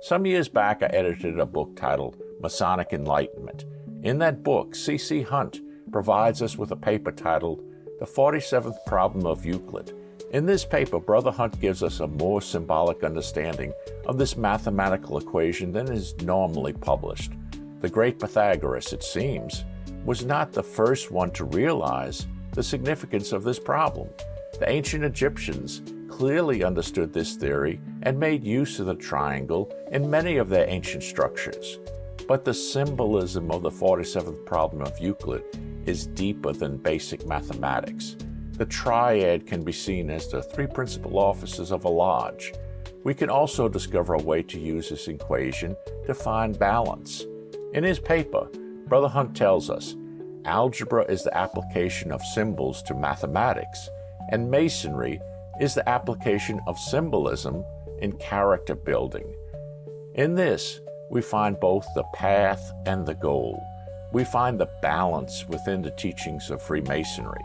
Some years back, I edited a book titled Masonic Enlightenment. In that book, C.C. Hunt provides us with a paper titled The 47th Problem of Euclid. In this paper, Brother Hunt gives us a more symbolic understanding of this mathematical equation than is normally published. The great Pythagoras, it seems, was not the first one to realize the significance of this problem. The ancient Egyptians clearly understood this theory and made use of the triangle in many of their ancient structures. But the symbolism of the 47th problem of Euclid is deeper than basic mathematics. The triad can be seen as the three principal offices of a lodge. We can also discover a way to use this equation to find balance. In his paper, Brother Hunt tells us, algebra is the application of symbols to mathematics, and Masonry is the application of symbolism in character building. In this, we find both the path and the goal. We find the balance within the teachings of Freemasonry.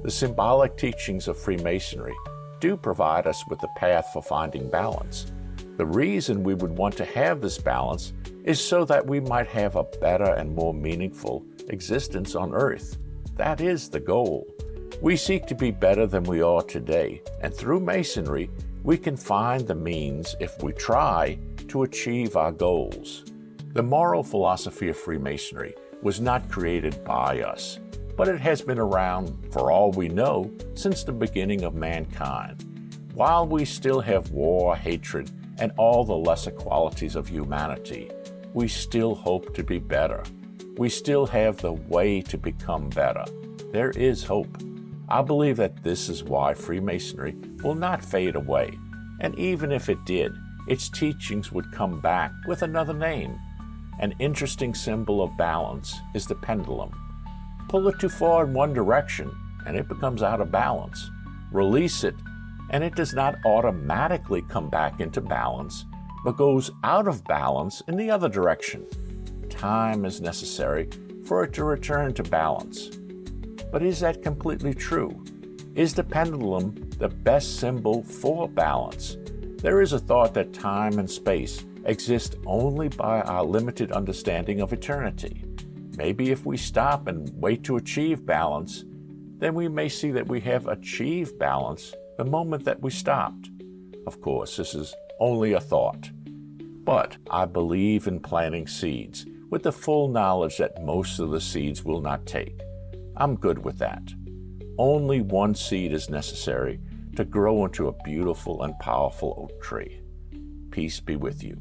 The symbolic teachings of Freemasonry do provide us with the path for finding balance. The reason we would want to have this balance is so that we might have a better and more meaningful existence on earth. That is the goal. We seek to be better than we are today, and through Masonry, we can find the means, if we try, to achieve our goals. The moral philosophy of Freemasonry was not created by us, but it has been around, for all we know, since the beginning of mankind. While we still have war, hatred, and all the lesser qualities of humanity, we still hope to be better. We still have the way to become better. There is hope. I believe that this is why Freemasonry will not fade away, and even if it did, its teachings would come back with another name. An interesting symbol of balance is the pendulum. Pull it too far in one direction, and it becomes out of balance. Release it, and it does not automatically come back into balance, but goes out of balance in the other direction. Time is necessary for it to return to balance. But is that completely true? Is the pendulum the best symbol for balance? There is a thought that time and space exist only by our limited understanding of eternity. Maybe if we stop and wait to achieve balance, then we may see that we have achieved balance the moment that we stopped. Of course, this is only a thought. But I believe in planting seeds with the full knowledge that most of the seeds will not take. I'm good with that. Only one seed is necessary to grow into a beautiful and powerful oak tree. Peace be with you.